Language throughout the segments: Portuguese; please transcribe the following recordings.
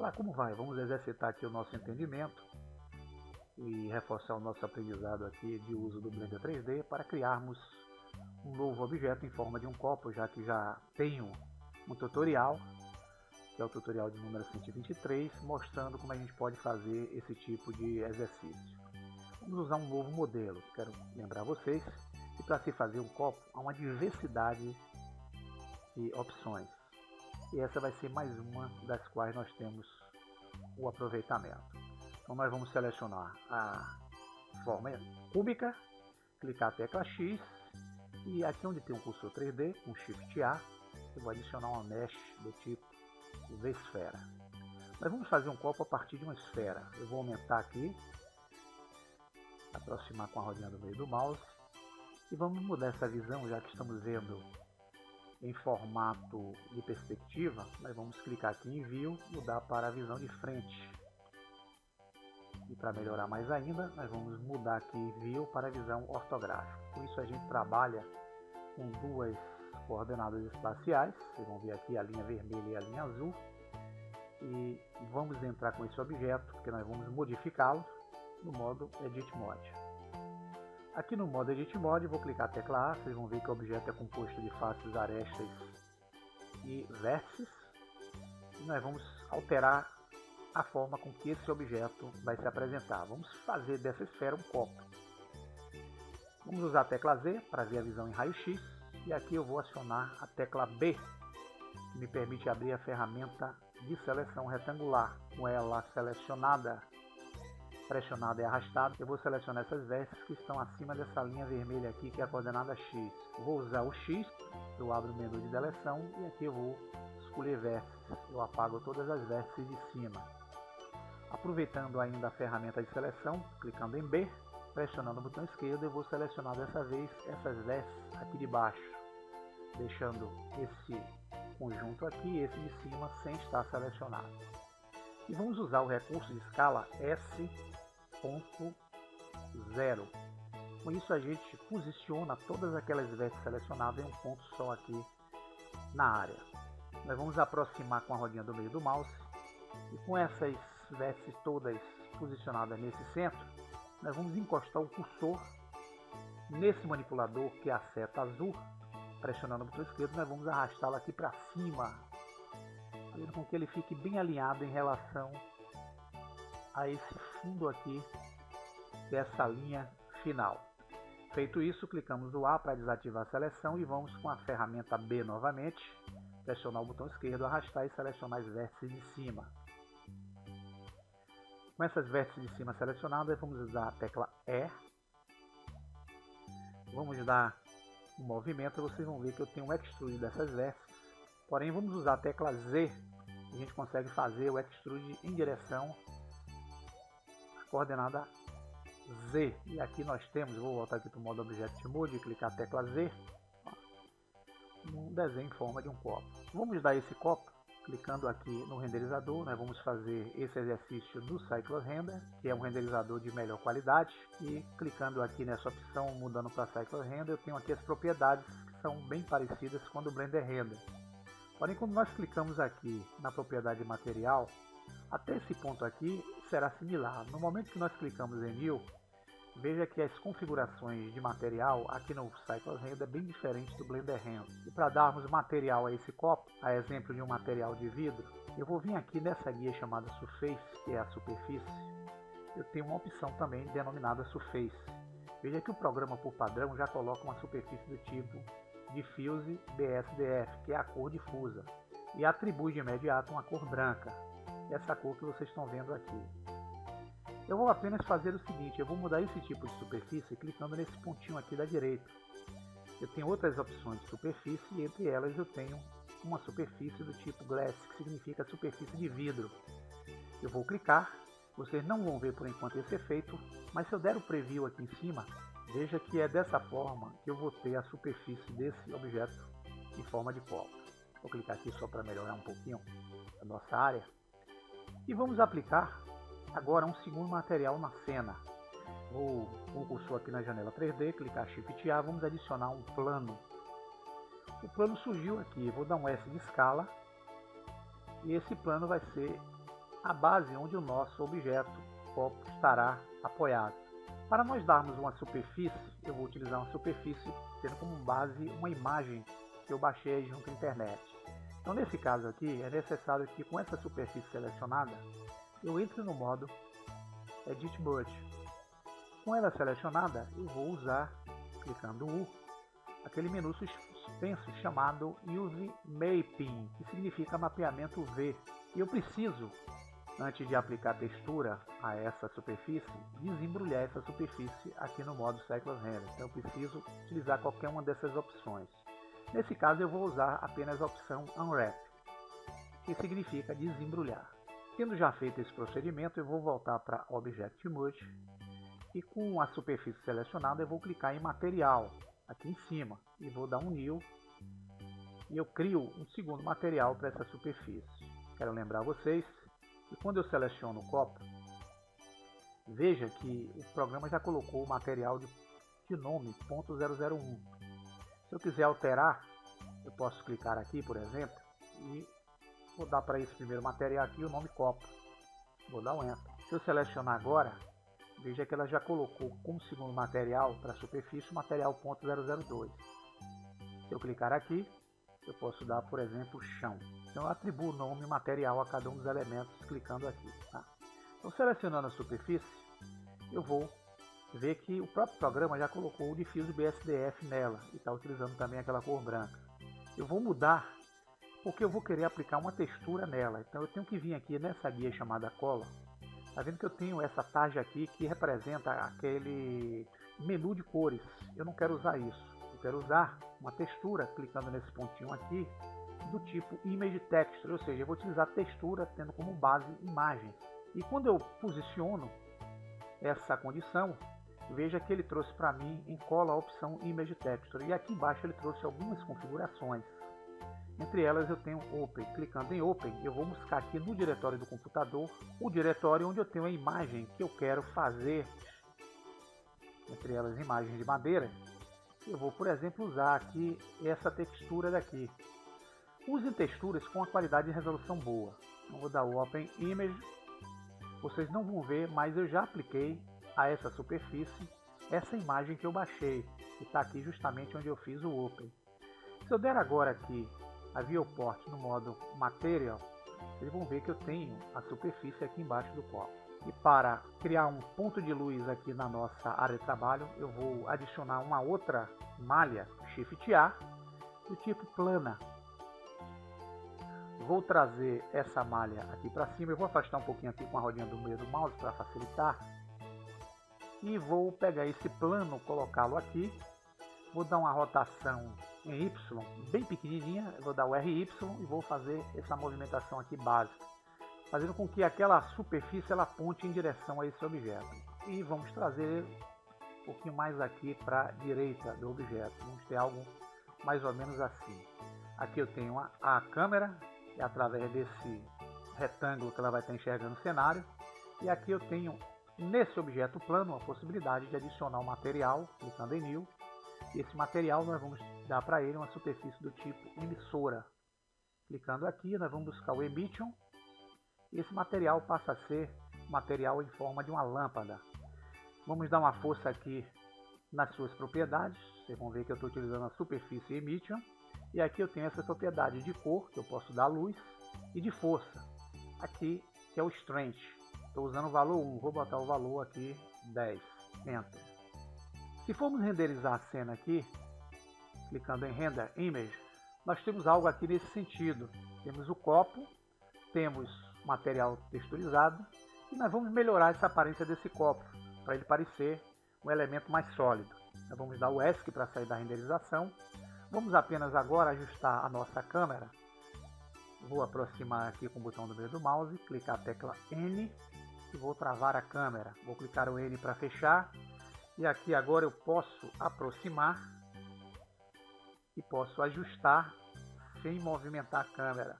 lá como vai. Vamos exercitar aqui o nosso entendimento e reforçar o nosso aprendizado aqui de uso do Blender 3D para criarmos um novo objeto em forma de um copo, já que já tenho um tutorial, que é o tutorial de número 123, mostrando como a gente pode fazer esse tipo de exercício. Vamos usar um novo modelo. Quero lembrar vocês que para se fazer um copo há uma diversidade de opções. E essa vai ser mais uma das quais nós temos o aproveitamento. Então nós vamos selecionar a forma cúbica, clicar a tecla X e aqui onde tem um cursor 3D, com Shift A, eu vou adicionar uma mesh do tipo V-esfera. Nós vamos fazer um copo a partir de uma esfera. Eu vou aumentar aqui, aproximar com a rodinha do meio do mouse e vamos mudar essa visão, já que estamos vendo em formato de perspectiva. Nós vamos clicar aqui em View, mudar para a visão de frente. E para melhorar mais ainda, nós vamos mudar aqui em View para a visão ortográfica. Com isso a gente trabalha com duas coordenadas espaciais. Vocês vão ver aqui a linha vermelha e a linha azul. E vamos entrar com esse objeto, porque nós vamos modificá-lo no modo Edit Mode. Aqui no modo Edit Mode, vou clicar a tecla A, vocês vão ver que o objeto é composto de faces, arestas e vértices. E nós vamos alterar a forma com que esse objeto vai se apresentar. Vamos fazer dessa esfera um copo. Vamos usar a tecla Z para ver a visão em raio-x. E aqui eu vou acionar a tecla B, que me permite abrir a ferramenta de seleção retangular. Com ela selecionada, pressionada e arrastada, eu vou selecionar essas vértices que estão acima dessa linha vermelha aqui, que é a coordenada X. Vou usar o X, eu abro o menu de deleção e aqui eu vou escolher vértices. Eu apago todas as vértices de cima. Aproveitando ainda a ferramenta de seleção, clicando em B, pressionando o botão esquerdo, eu vou selecionar dessa vez essas vértices aqui de baixo, deixando esse conjunto aqui e esse de cima sem estar selecionado. E vamos usar o recurso de escala S.0. Com isso a gente posiciona todas aquelas vértices selecionadas em um ponto só aqui na área. Nós vamos aproximar com a rodinha do meio do mouse e com essas vértices todas posicionadas nesse centro, nós vamos encostar o cursor nesse manipulador, que é a seta azul. Pressionando o botão esquerdo, nós vamos arrastá-lo aqui para cima, fazendo com que ele fique bem alinhado em relação a esse fundo aqui dessa linha final. Feito isso, clicamos no A para desativar a seleção e vamos com a ferramenta B novamente, pressionar o botão esquerdo, arrastar e selecionar as vértices de cima. Com essas vértices de cima selecionadas, vamos usar a tecla E. Vamos dar um movimento, vocês vão ver que eu tenho um extrude dessas vértices. Porém, vamos usar a tecla Z, e a gente consegue fazer o extrude em direção à coordenada Z. E aqui nós temos, vou voltar aqui para o modo Object Mode e clicar a tecla Z, um desenho em forma de um copo. Vamos dar esse copo, clicando aqui no renderizador. Nós vamos fazer esse exercício no Cycles Render, que é um renderizador de melhor qualidade, e clicando aqui nessa opção, mudando para Cycles Render, eu tenho aqui as propriedades que são bem parecidas com a do Blender Render. Porém, quando nós clicamos aqui na propriedade de material, até esse ponto aqui será similar. No momento que nós clicamos em New, veja que as configurações de material aqui no Cycles Render é bem diferente do Blender Render. E para darmos material a esse copo, a exemplo de um material de vidro, eu vou vir aqui nessa guia chamada Surface, que é a superfície. Eu tenho uma opção também denominada Surface. Veja que o programa por padrão já coloca uma superfície do tipo Diffuse BSDF, que é a cor difusa, e atribui de imediato uma cor branca, essa cor que vocês estão vendo aqui. Eu vou apenas fazer o seguinte, eu vou mudar esse tipo de superfície clicando nesse pontinho aqui da direita. Eu tenho outras opções de superfície e entre elas eu tenho uma superfície do tipo Glass, que significa superfície de vidro. Eu vou clicar, vocês não vão ver por enquanto esse efeito, mas se eu der o preview aqui em cima, veja que é dessa forma que eu vou ter a superfície desse objeto em forma de copo. Vou clicar aqui só para melhorar um pouquinho a nossa área. E vamos aplicar agora um segundo material na cena. Vou com o cursor aqui na janela 3D, clicar Shift A, vamos adicionar um plano. O plano surgiu aqui, vou dar um S de escala e esse plano vai ser a base onde o nosso objeto copo estará apoiado. Para nós darmos uma superfície, eu vou utilizar uma superfície tendo como base uma imagem que eu baixei junto à internet. Então nesse caso aqui, é necessário que com essa superfície selecionada, eu entre no modo Edit Brush. Com ela selecionada, eu vou usar, clicando U, aquele menu suspenso chamado Use Mapping, que significa mapeamento V. E eu preciso, antes de aplicar textura a essa superfície, desembrulhar essa superfície aqui no modo Cycles Render. Então eu preciso utilizar qualquer uma dessas opções. Nesse caso eu vou usar apenas a opção Unwrap, que significa desembrulhar. Tendo já feito esse procedimento, eu vou voltar para Object Merge e com a superfície selecionada eu vou clicar em Material, aqui em cima, e vou dar um New e eu crio um segundo material para essa superfície. Quero lembrar vocês que quando eu seleciono o copo, veja que o programa já colocou o material de nome .001. Se eu quiser alterar, eu posso clicar aqui, por exemplo, e vou dar para esse primeiro material aqui o nome copo. Vou dar um Enter. Se eu selecionar agora, veja que ela já colocou como segundo material para a superfície o material .002. Se eu clicar aqui, eu posso dar, por exemplo, chão. Então eu atribuo o nome material a cada um dos elementos clicando aqui. Tá? Então selecionando a superfície, eu vou ver que o próprio programa já colocou o Diffuse BSDF nela e está utilizando também aquela cor branca. Eu vou mudar porque eu vou querer aplicar uma textura nela. Então eu tenho que vir aqui nessa guia chamada Color. Está vendo que eu tenho essa tarja aqui que representa aquele menu de cores. Eu não quero usar isso. Eu quero usar uma textura, clicando nesse pontinho aqui, do tipo Image Texture, ou seja, eu vou utilizar textura tendo como base imagens. E quando eu posiciono essa condição, veja que ele trouxe para mim em cola a opção Image Texture. E aqui embaixo ele trouxe algumas configurações. Entre elas eu tenho Open. Clicando em Open, eu vou buscar aqui no diretório do computador o diretório onde eu tenho a imagem que eu quero fazer. Entre elas imagens de madeira. Eu vou, por exemplo, usar aqui essa textura daqui. Use texturas com a qualidade de resolução boa. Eu vou dar o Open Image. Vocês não vão ver, mas eu já apliquei a essa superfície essa imagem que eu baixei, que está aqui justamente onde eu fiz o Open. Se eu der agora aqui a Viewport no modo Material, vocês vão ver que eu tenho a superfície aqui embaixo do copo. E para criar um ponto de luz aqui na nossa área de trabalho, eu vou adicionar uma outra malha Shift A do tipo plana. Vou trazer essa malha aqui para cima, eu vou afastar um pouquinho aqui com a rodinha do meio do mouse para facilitar. E vou pegar esse plano, colocá-lo aqui. Vou dar uma rotação em Y bem pequenininha, eu vou dar o RY e vou fazer essa movimentação aqui básica, fazendo com que aquela superfície ela aponte em direção a esse objeto. E vamos trazer um pouquinho mais aqui para a direita do objeto, vamos ter algo mais ou menos assim. Aqui eu tenho a câmera, e através desse retângulo que ela vai estar enxergando o cenário, e aqui eu tenho nesse objeto plano a possibilidade de adicionar um material, clicando em New. E esse material nós vamos dar para ele uma superfície do tipo emissora. Clicando aqui, nós vamos buscar o Emission. E esse material passa a ser material em forma de uma lâmpada. Vamos dar uma força aqui nas suas propriedades. Vocês vão ver que eu estou utilizando a superfície Emission. E aqui eu tenho essa propriedade de cor, que eu posso dar luz, e de força. Aqui, que é o Strength. Estou usando o valor 1, vou botar o valor aqui 10. Enter. Se formos renderizar a cena aqui, clicando em Render Image, nós temos algo aqui nesse sentido. Temos o copo, temos material texturizado e nós vamos melhorar essa aparência desse copo para ele parecer um elemento mais sólido. Nós vamos dar o ESC para sair da renderização. Vamos apenas agora ajustar a nossa câmera. Vou aproximar aqui com o botão do meio do mouse, clicar a tecla N e vou travar a câmera. Vou clicar o N para fechar. E aqui agora eu posso aproximar e posso ajustar sem movimentar a câmera.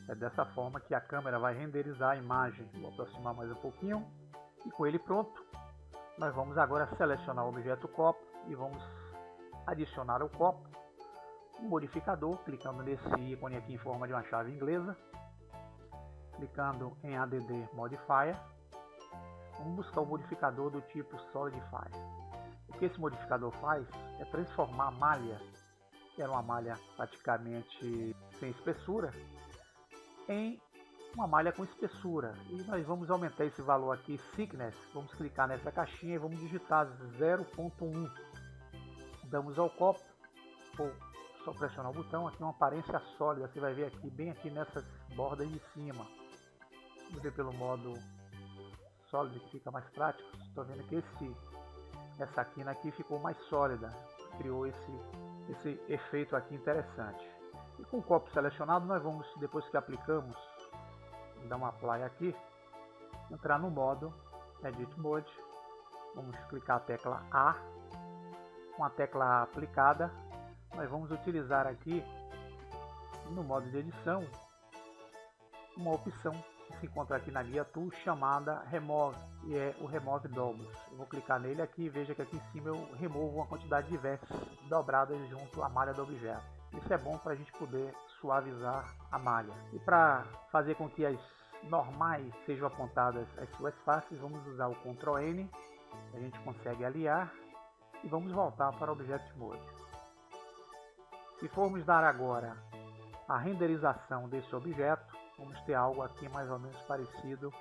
É dessa forma que a câmera vai renderizar a imagem. Vou aproximar mais um pouquinho e com ele pronto, nós vamos agora selecionar o objeto copo e vamos adicionar ao copo um modificador, clicando nesse ícone aqui em forma de uma chave inglesa. clicando em Add Modifier, vamos buscar o modificador do tipo Solidify. O que esse modificador faz é transformar a malha, que era uma malha praticamente sem espessura, em uma malha com espessura. E nós vamos aumentar esse valor aqui, Thickness. Vamos clicar nessa caixinha e vamos digitar 0.1. Damos ao copo, ou só pressionar o botão, aqui uma aparência sólida, você vai ver aqui, bem aqui nessas bordas de cima. Vamos ver pelo modo sólido que fica mais prático. Estou vendo que essa quina aqui ficou mais sólida, criou esse efeito aqui interessante. E com o copo selecionado, nós vamos, depois que aplicamos, dar uma apply aqui, entrar no modo Edit Mode, vamos clicar a tecla A, com a tecla A aplicada, nós vamos utilizar aqui, no modo de edição, uma opção que se encontra aqui na guia Tool, chamada Remove, e é o Remove Doubles. Eu vou clicar nele aqui e veja que aqui em cima eu removo uma quantidade de vértices dobradas junto à malha do objeto. Isso é bom para a gente poder suavizar a malha. E para fazer com que as normais sejam apontadas às suas faces, vamos usar o Ctrl N, a gente consegue aliar, e vamos voltar para o Object Mode. Se formos dar agora a renderização desse objeto, vamos ter algo aqui mais ou menos parecido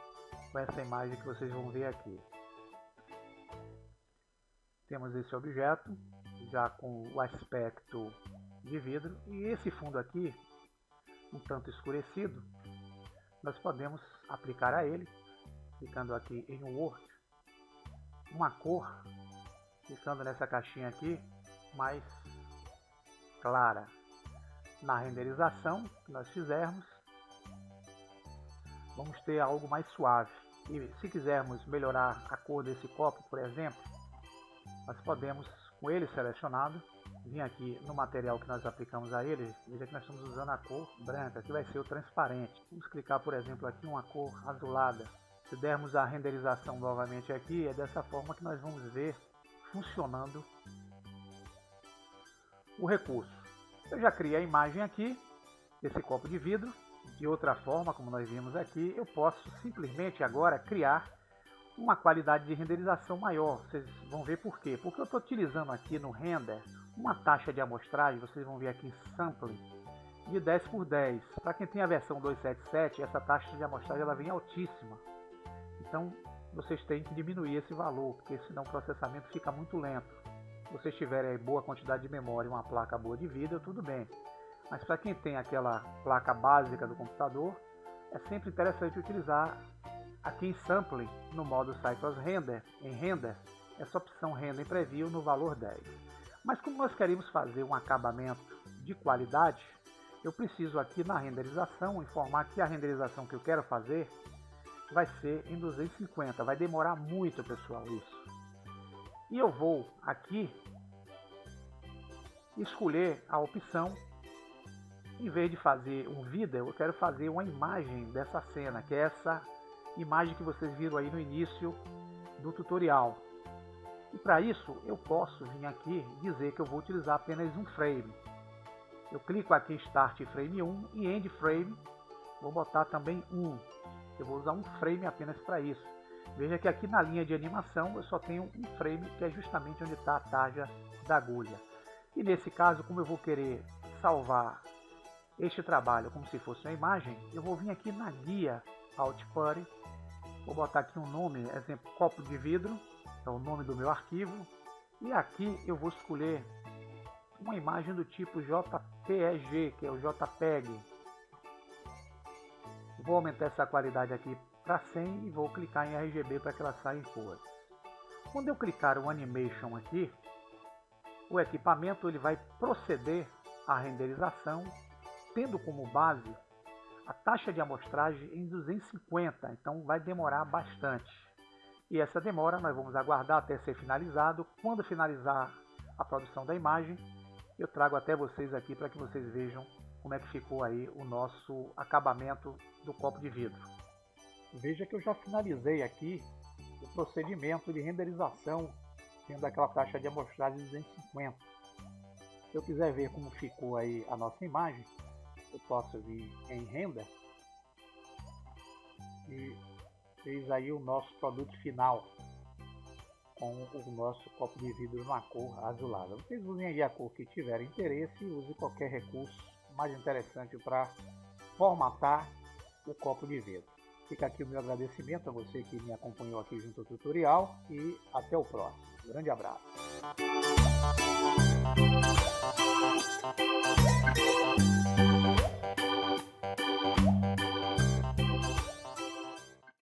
com essa imagem que vocês vão ver aqui. Temos esse objeto já com o aspecto de vidro, e esse fundo aqui, um tanto escurecido, nós podemos aplicar a ele, clicando aqui em Word, uma cor, clicando nessa caixinha aqui, mais clara. Na renderização que nós fizermos, vamos ter algo mais suave. E se quisermos melhorar a cor desse copo, por exemplo, nós podemos, com ele selecionado, vir aqui no material que nós aplicamos a ele, veja que nós estamos usando a cor branca, que vai ser o transparente. Vamos clicar, por exemplo, aqui uma cor azulada. Se dermos a renderização novamente aqui, é dessa forma que nós vamos ver funcionando o recurso. Eu já criei a imagem aqui, desse copo de vidro. De outra forma, como nós vimos aqui, eu posso simplesmente agora criar uma qualidade de renderização maior. Vocês vão ver por quê. Porque eu estou utilizando aqui no render uma taxa de amostragem, vocês vão ver aqui em Sampling, de 10×10. Para quem tem a versão 277, essa taxa de amostragem ela vem altíssima. Então vocês têm que diminuir esse valor, porque senão o processamento fica muito lento. Se vocês tiverem boa quantidade de memória e uma placa boa de vídeo, tudo bem. Mas para quem tem aquela placa básica do computador, é sempre interessante utilizar aqui em Sampling, no modo Cycles Render, em Render, essa opção Render Preview no valor 10. Mas como nós queremos fazer um acabamento de qualidade, eu preciso aqui na renderização informar que a renderização que eu quero fazer vai ser em 250, vai demorar muito, pessoal, isso. E eu vou aqui escolher a opção, em vez de fazer um vídeo, eu quero fazer uma imagem dessa cena, que é essa imagem que vocês viram aí no início do tutorial. E para isso eu posso vir aqui dizer que eu vou utilizar apenas um frame. Eu clico aqui em Start Frame 1 e End Frame, vou botar também 1. Eu vou usar um frame apenas para isso. Veja que aqui na linha de animação eu só tenho um frame, que é justamente onde está a tarja da agulha. E nesse caso, como eu vou querer salvar este trabalho como se fosse uma imagem, eu vou vir aqui na guia Output, vou botar aqui um nome, exemplo, copo de vidro, é o nome do meu arquivo, e aqui eu vou escolher uma imagem do tipo JPEG, que é o JPEG. Vou aumentar essa qualidade aqui para 100 e vou clicar em RGB para que ela saia em cores. Quando eu clicar o Animation aqui, o equipamento ele vai proceder à renderização, tendo como base a taxa de amostragem em 250, então vai demorar bastante. E essa demora nós vamos aguardar até ser finalizado. Quando finalizar a produção da imagem, eu trago até vocês aqui para que vocês vejam como é que ficou aí o nosso acabamento do copo de vidro. Veja que eu já finalizei aqui o procedimento de renderização, tendo aquela taxa de amostragem de 250. Se eu quiser ver como ficou aí a nossa imagem, eu posso vir em Render Eis aí o nosso produto final, com o nosso copo de vidro na cor azulada. Vocês usem aí a cor que tiverem interesse e use qualquer recurso mais interessante para formatar o copo de vidro. Fica aqui o meu agradecimento a você que me acompanhou aqui junto ao tutorial e até o próximo. Grande abraço!